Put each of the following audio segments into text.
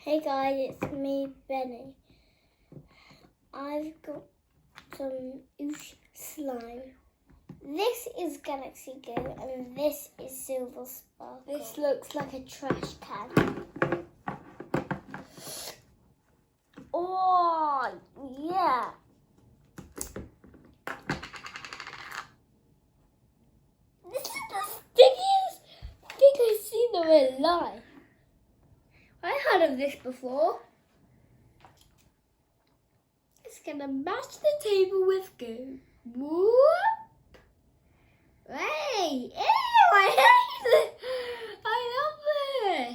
Hey guys, it's me, Benny. I've got some Oosh Slime. This is Galaxy Goo and this is Silver Sparkle. This looks like a trash can. Oh, yeah. This is the stickiest thing I've seen in my life. I heard of this before. It's gonna match the table with goo. Whoop! Hey! Ew! I hate it! I love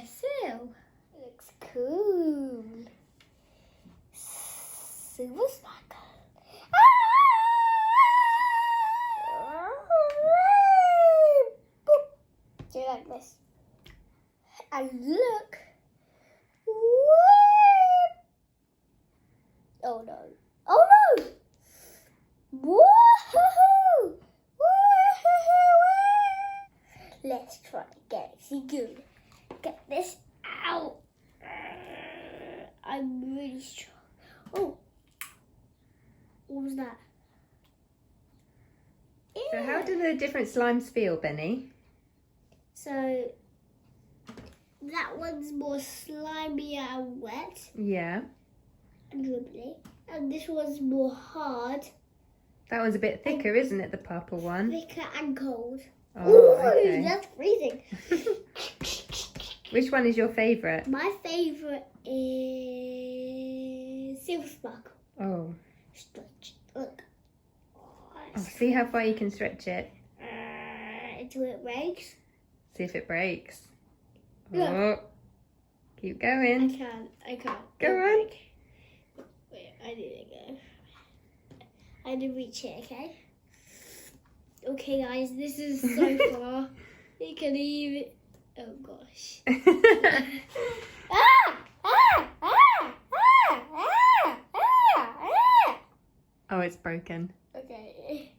this! Ew! It looks cool. Silver Sparkle. Do you like this? And look! Oh no. Oh no! Woohoo! Woohoo! Let's try Galaxy Goo. Get this out. I'm really strong. Oh. What was that? So how do the different slimes feel, Benny? So that one's more slimy and wet. Yeah. And dribbly. And this one's more hard. That one's a bit thicker, isn't it, the purple one? Thicker and cold. Oh, Ooh, okay. that's freezing. Which one is your favourite? My favourite is Silver Sparkle. Oh. Stretch. Look. Oh, see how far you can stretch it. Until it breaks. See if it breaks. Look. Oh. Keep going. I can't. Go on. Wait, I need to go. I need to reach it, okay? Okay, guys, this is so far. You can even... Oh, gosh. Oh, it's broken. Okay.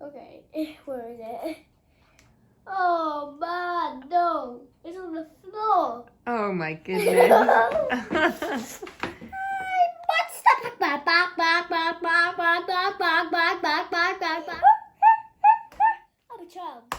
Okay. Where is it? Oh, man, no. It's on the floor. Oh my goodness. I'm a child.